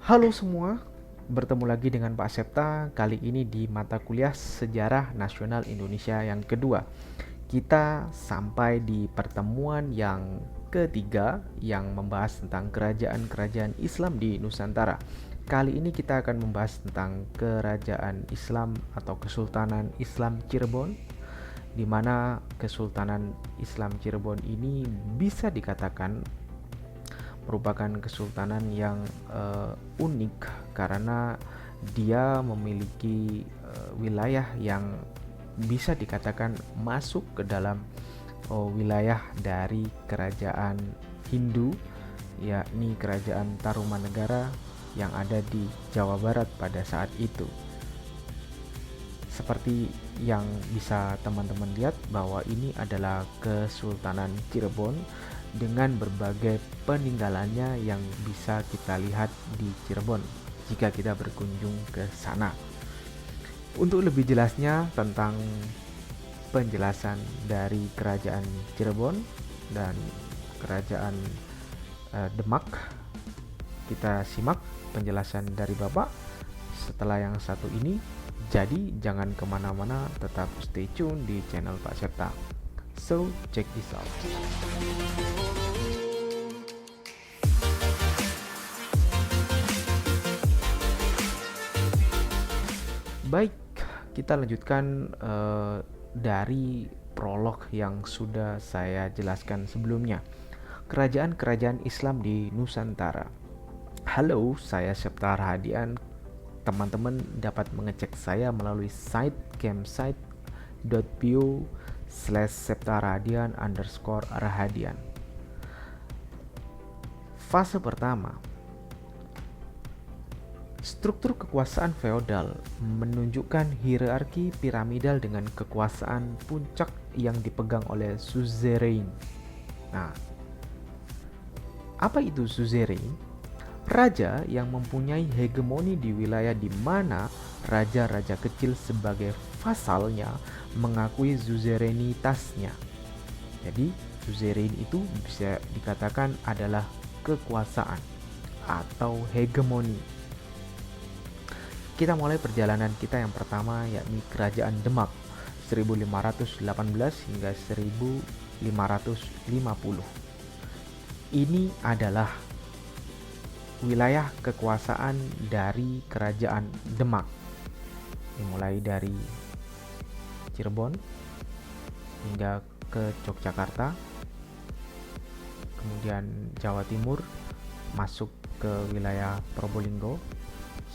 Halo semua, bertemu lagi dengan Pak Septa kali ini di mata kuliah Sejarah Nasional Indonesia yang kedua. Kita sampai di pertemuan yang ketiga yang membahas tentang kerajaan-kerajaan Islam di Nusantara. Kali ini kita akan membahas tentang kerajaan Islam atau Kesultanan Islam Cirebon, di mana Kesultanan Islam Cirebon ini bisa dikatakan merupakan kesultanan yang unik karena dia memiliki wilayah yang bisa dikatakan masuk ke dalam wilayah dari kerajaan Hindu, yakni kerajaan Tarumanegara yang ada di Jawa Barat pada saat itu. Seperti yang bisa teman-teman lihat bahwa ini adalah Kesultanan Cirebon dengan berbagai peninggalannya yang bisa kita lihat di Cirebon jika kita berkunjung ke sana. Untuk lebih jelasnya tentang penjelasan dari kerajaan Cirebon dan kerajaan Demak, kita simak penjelasan dari Bapak setelah yang satu ini. Jadi jangan kemana-mana, tetap stay tune di channel Pak Septa. So check this out. Baik, kita lanjutkan dari prolog yang sudah saya jelaskan sebelumnya. Kerajaan-kerajaan Islam di Nusantara. Halo, saya Septa Rahadian. Teman-teman dapat mengecek saya melalui site campsite.bio/septaradian_rahadian. Fase pertama, struktur kekuasaan feodal menunjukkan hierarki piramidal dengan kekuasaan puncak yang dipegang oleh suzerain. Nah, apa itu suzerain? Raja yang mempunyai hegemoni di wilayah di mana raja-raja kecil sebagai vasalnya mengakui suzerenitasnya. Jadi, suzerain itu bisa dikatakan adalah kekuasaan atau hegemoni. Kita mulai perjalanan kita yang pertama, yakni Kerajaan Demak 1518 hingga 1550. Ini adalah wilayah kekuasaan dari Kerajaan Demak, dimulai dari Cirebon hingga ke Yogyakarta, kemudian Jawa Timur masuk ke wilayah Probolinggo,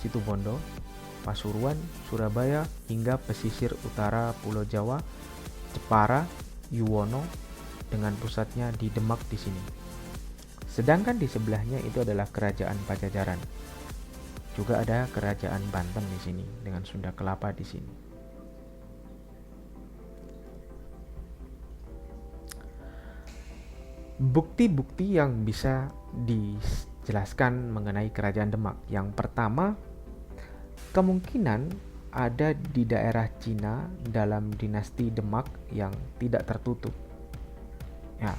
Situbondo, Pasuruan, Surabaya hingga pesisir utara Pulau Jawa, Jepara, Yuwono dengan pusatnya di Demak di sini. Sedangkan di sebelahnya itu adalah Kerajaan Pajajaran. Juga ada Kerajaan Banten di sini dengan Sunda Kelapa di sini. Bukti-bukti yang bisa dijelaskan mengenai Kerajaan Demak. Yang pertama, kemungkinan ada di daerah Cina dalam dinasti Demak yang tidak tertutup. Ya,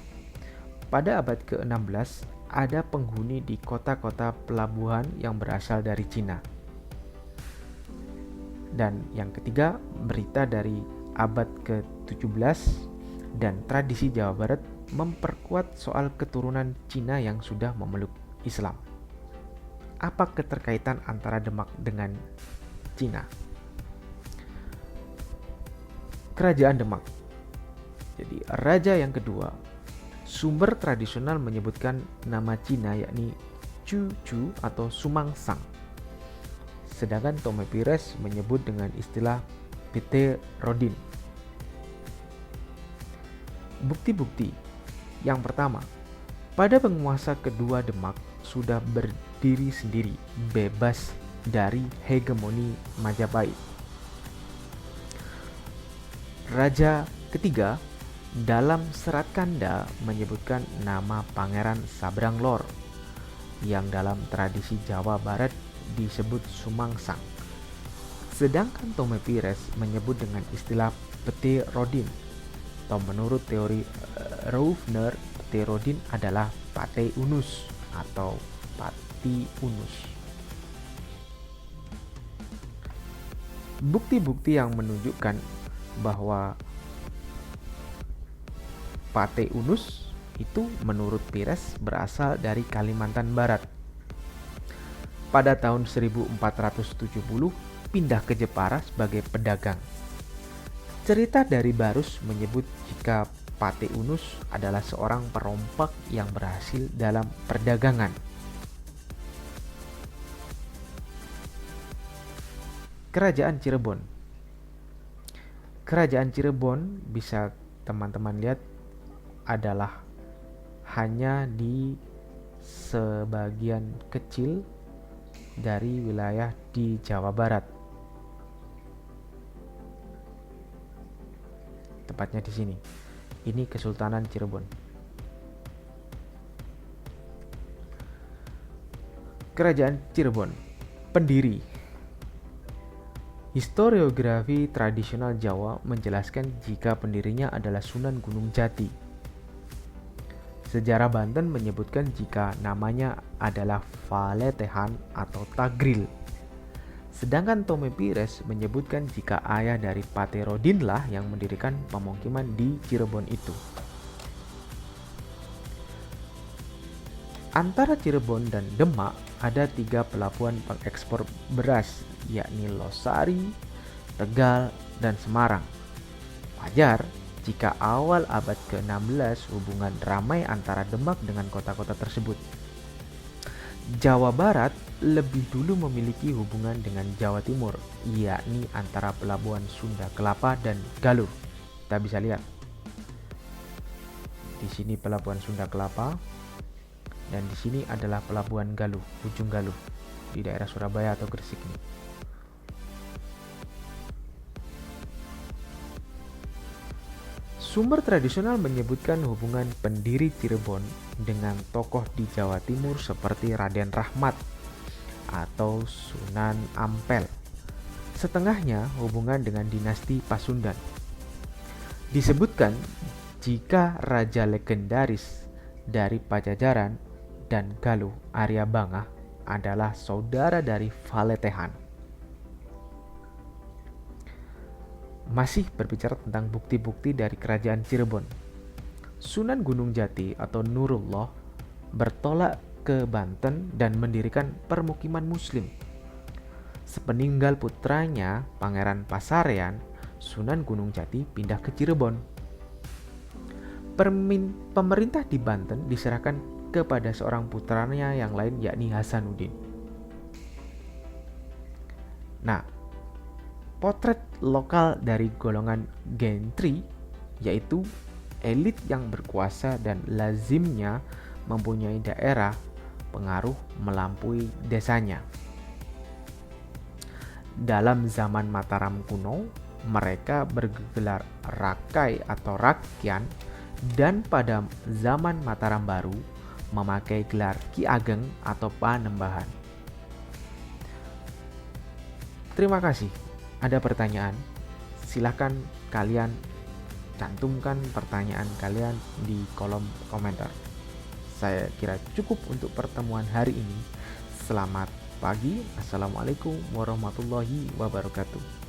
pada abad ke-16 ada penghuni di kota-kota pelabuhan yang berasal dari Cina. Dan yang ketiga, berita dari abad ke-17 dan tradisi Jawa Barat memperkuat soal keturunan Cina yang sudah memeluk Islam. Apa keterkaitan antara Demak dengan Cina? Kerajaan Demak. Jadi raja yang kedua. Sumber tradisional menyebutkan nama Cina yakni Chu atau Sumangsang. Sedangkan Tomepires menyebut dengan istilah Pete Rodin. Bukti-bukti. Yang pertama, pada penguasa kedua Demak sudah berdiri sendiri, bebas dari hegemoni Majapahit. Raja ketiga dalam Serat Kanda menyebutkan nama Pangeran Sabranglor yang dalam tradisi Jawa Barat disebut Sumangsang. Sedangkan Tomepires menyebut dengan istilah Pete Rodin. Atau menurut teori Rouffner, Pete Rodin adalah Pate Unus atau Pati Unus. Bukti-bukti yang menunjukkan bahwa Pate Unus itu menurut Pires berasal dari Kalimantan Barat. Pada tahun 1470 pindah ke Jepara sebagai pedagang. Cerita dari Barus menyebut jika Pate Unus adalah seorang perompak yang berhasil dalam perdagangan. Kerajaan Cirebon. Kerajaan Cirebon bisa teman-teman lihat adalah hanya di sebagian kecil dari wilayah di Jawa Barat. Tepatnya di sini. Ini Kesultanan Cirebon. Kerajaan Cirebon. Pendiri. Historiografi tradisional Jawa menjelaskan jika pendirinya adalah Sunan Gunung Jati. Sejarah Banten menyebutkan jika namanya adalah Faletehan atau Tagril. Sedangkan Tome Pires menyebutkan jika ayah dari Pate Rodinlah yang mendirikan pemukiman di Cirebon itu. Antara Cirebon dan Demak ada 3 pelabuhan pengekspor beras, yakni Losari, Tegal, dan Semarang. Wajar jika awal abad ke-16 hubungan ramai antara Demak dengan kota-kota tersebut. Jawa Barat lebih dulu memiliki hubungan dengan Jawa Timur, yakni antara pelabuhan Sunda Kelapa dan Galuh. Kita bisa lihat. Di sini pelabuhan Sunda Kelapa dan di sini adalah pelabuhan Galuh, ujung Galuh di daerah Surabaya atau Gresik ini. Sumber tradisional menyebutkan hubungan pendiri Cirebon dengan tokoh di Jawa Timur seperti Raden Rahmat atau Sunan Ampel. Setengahnya hubungan dengan dinasti Pasundan. Disebutkan jika raja legendaris dari Pajajaran dan Galuh, Arya Bangah, adalah saudara dari Faletehan. Masih berbicara tentang bukti-bukti dari kerajaan Cirebon. Sunan Gunung Jati atau Nurullah bertolak ke Banten dan mendirikan permukiman muslim. Sepeninggal putranya, Pangeran Pasarean, Sunan Gunung Jati pindah ke Cirebon. Pemerintah di Banten diserahkan kepada seorang putranya yang lain, yakni Hasanuddin. Nah, potret lokal dari golongan gentry, yaitu elit yang berkuasa dan lazimnya mempunyai daerah pengaruh melampaui desanya. Dalam zaman Mataram kuno, mereka bergelar Rakai atau Rakyan, dan pada zaman Mataram baru memakai gelar Ki Ageng atau Panembahan. Terima kasih. Ada pertanyaan? Silahkan kalian cantumkan pertanyaan kalian di kolom komentar. Saya kira cukup untuk pertemuan hari ini. Selamat pagi. Assalamualaikum warahmatullahi wabarakatuh.